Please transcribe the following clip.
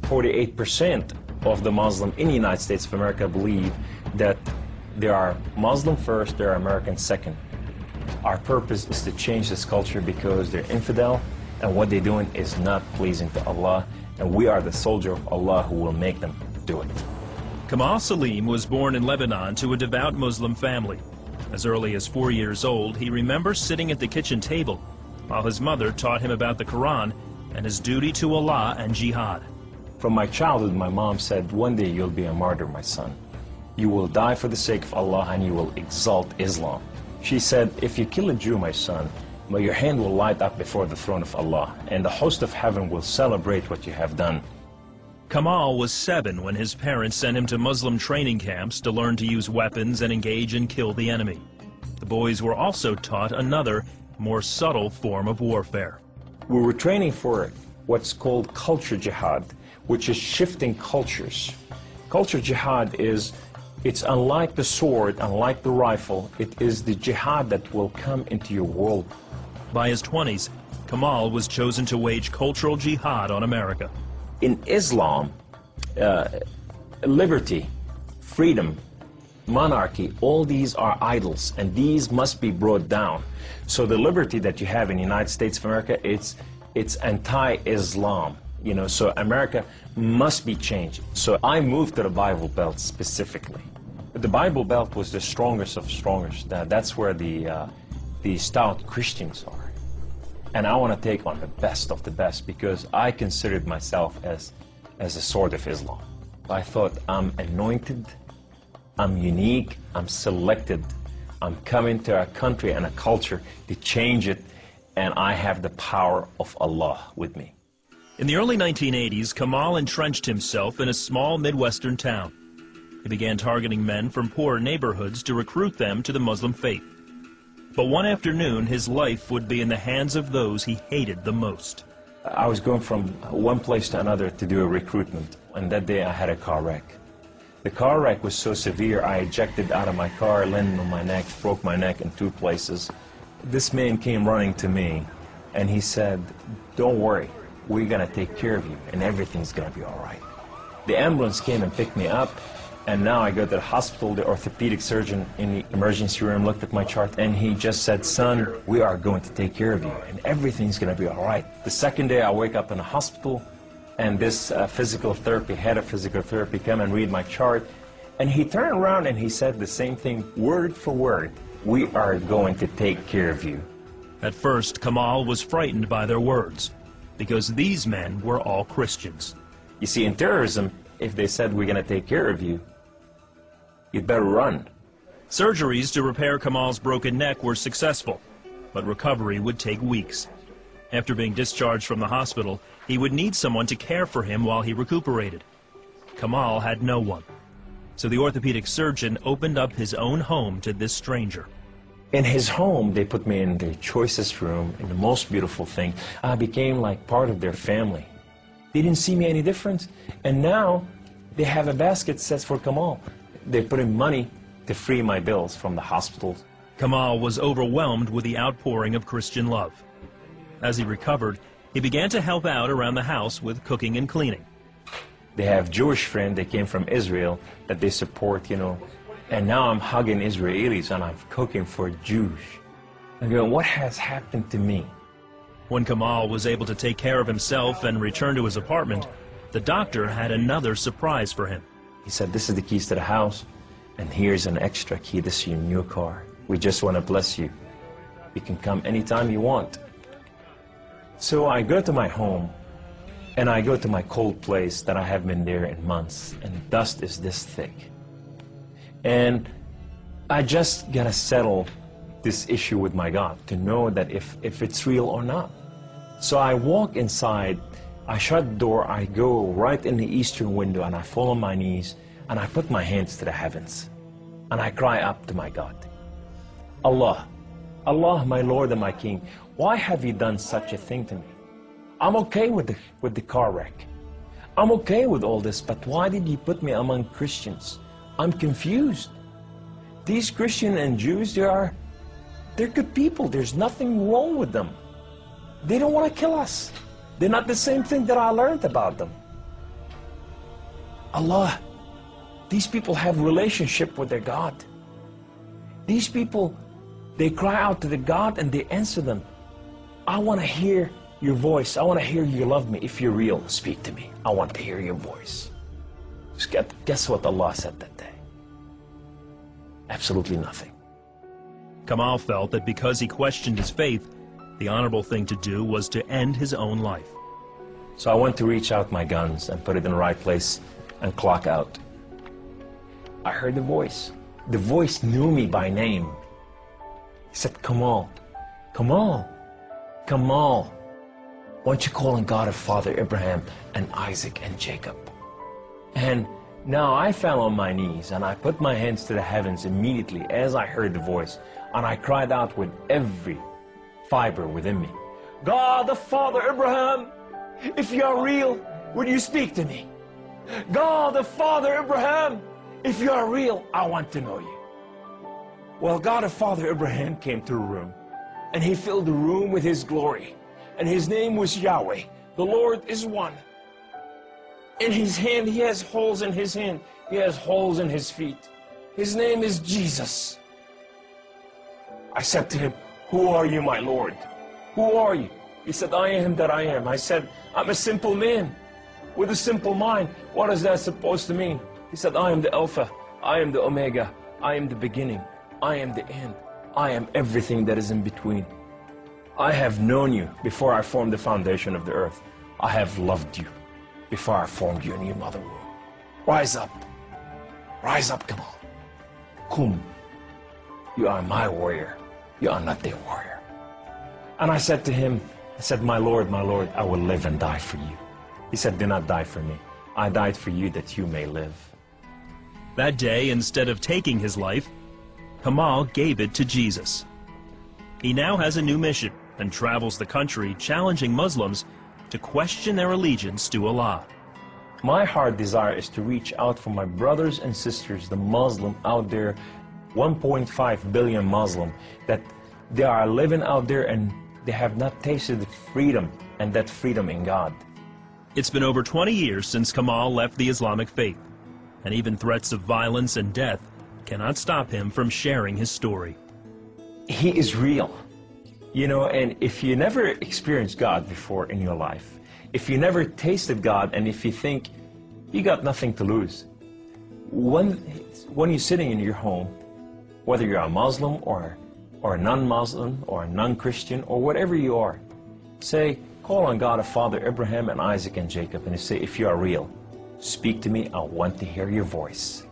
48% of the Muslim in the United States of America believe that there are Muslim first, there are American second. Our purpose is to change this culture because they're infidel, and what they're doing is not pleasing to Allah, and we are the soldier of Allah who will make them do it. Kamal Salim was born in Lebanon to a devout Muslim family. As early as 4 years old, he remembers sitting at the kitchen table while his mother taught him about the Quran and his duty to Allah and jihad. From my childhood, my mom said, one day you'll be a martyr, my son. You will die for the sake of Allah and you will exalt Islam. She said, if you kill a Jew, my son, your hand will light up before the throne of Allah, and the host of heaven will celebrate what you have done. Kamal was 7 when his parents sent him to Muslim training camps to learn to use weapons and engage and kill the enemy. The boys were also taught another, more subtle form of warfare. We were training for what's called culture jihad, which is shifting cultures. Culture jihad is, it's unlike the sword, unlike the rifle, it is the jihad that will come into your world. By his 20s, Kamal was chosen to wage cultural jihad on America. In Islam, liberty, freedom, monarchy, all these are idols, and these must be brought down. So the liberty that you have in the United States of America, it's anti-Islam. You know, so America must be changed. So I moved to the Bible Belt specifically. The Bible Belt was the strongest of strongest. That's where the stout Christians are. And I want to take on the best of the best because I considered myself as a sword of Islam. I thought, I'm anointed, I'm unique, I'm selected, I'm coming to a country and a culture to change it, and I have the power of Allah with me. In the early 1980s, Kamal entrenched himself in a small Midwestern town. He began targeting men from poor neighborhoods to recruit them to the Muslim faith. But one afternoon, his life would be in the hands of those he hated the most. I was going from one place to another to do a recruitment, and that day I had a car wreck. The car wreck was so severe, I ejected out of my car, landed on my neck, broke my neck in 2 places. This man came running to me, and he said, don't worry, we're going to take care of you, and everything's going to be all right. The ambulance came and picked me up, and now I go to the hospital. The orthopedic surgeon in the emergency room looked at my chart, and he just said, son, we are going to take care of you, and everything's going to be all right. The second day, I wake up in a hospital, and this head of physical therapy come and read my chart, and he turned around and he said the same thing, word for word, we are going to take care of you. At first, Kamal was frightened by their words, because these men were all Christians. You see, in terrorism, if they said we're going to take care of you, you'd better run. Surgeries to repair Kamal's broken neck were successful, but recovery would take weeks. After being discharged from the hospital, he would need someone to care for him while he recuperated. Kamal had no one, so the orthopedic surgeon opened up his own home to this stranger. In his home, they put me in the choicest room, in the most beautiful thing. I became like part of their family. They didn't see me any different, and now they have a basket set for Kamal. They put in money to free my bills from the hospitals. Kamal was overwhelmed with the outpouring of Christian love. As he recovered, he began to help out around the house with cooking and cleaning. They have Jewish friends, they came from Israel, that they support, you know. And now I'm hugging Israelis and I'm cooking for Jews. I'm going, what has happened to me? When Kamal was able to take care of himself and return to his apartment, the doctor had another surprise for him. He said, this is the keys to the house, and here's an extra key, this is your new car. We just want to bless you. You can come anytime you want. So I go to my home, and I go to my cold place that I haven't been there in months, and the dust is this thick. And I just gotta settle this issue with my God to know that if it's real or not. So I walk inside, I shut the door, I go right in the eastern window, and I fall on my knees, and I put my hands to the heavens, and I cry up to my God. Allah, Allah, my Lord and my King, why have you done such a thing to me? I'm okay with the car wreck. I'm okay with all this, but why did you put me among Christians? I'm confused. These Christians and Jews, they're good people. There's nothing wrong with them. They don't want to kill us. They're not the same thing that I learned about them. Allah, these people have relationship with their God. These people, they cry out to the God and they answer them. I want to hear your voice. I want to hear you love me. If you're real, speak to me. I want to hear your voice. Just guess what Allah said that day? Absolutely nothing. Kemal felt that because he questioned his faith, the honorable thing to do was to end his own life. So I went to reach out my guns and put it in the right place and clock out. I heard the voice. The voice knew me by name. He said, Kemal, Kemal, Kemal, why don't you call on God of Father Abraham and Isaac and Jacob? And now I fell on my knees and I put my hands to the heavens immediately as I heard the voice, and I cried out with every fiber within me, God of Father Abraham, if you are real, would you speak to me? God of Father Abraham, if you are real, I want to know you. Well, God of Father Abraham came to the room, and he filled the room with his glory, and his name was Yahweh. The Lord is one. In his hand, he has holes in his hand. He has holes in his feet. His name is Jesus. I said to him, who are you, my Lord? Who are you? He said, I am that I am. I said, I'm a simple man with a simple mind. What is that supposed to mean? He said, I am the Alpha. I am the Omega. I am the beginning. I am the end. I am everything that is in between. I have known you before I formed the foundation of the earth. I have loved you before I formed you in your mother womb. Rise up. Rise up, Kemal. Kum. You are my warrior. You are not their warrior. And I said to him, I said, my Lord, I will live and die for you. He said, do not die for me. I died for you that you may live. That day, instead of taking his life, Kemal gave it to Jesus. He now has a new mission and travels the country challenging Muslims to question their allegiance to Allah. My heart desire is to reach out for my brothers and sisters, the Muslim out there, 1.5 billion Muslim, that they are living out there and they have not tasted the freedom, and that freedom in God. It's been over 20 years since Kemal left the Islamic faith, and even threats of violence and death cannot stop him from sharing his story. He is real. You know, and if you never experienced God before in your life, if you never tasted God, and if you think you got nothing to lose, when you're sitting in your home, whether you're a Muslim or a non-Muslim or a non-Christian or whatever you are, say, call on God of Father Abraham and Isaac and Jacob, and you say, if you are real, speak to me, I want to hear your voice.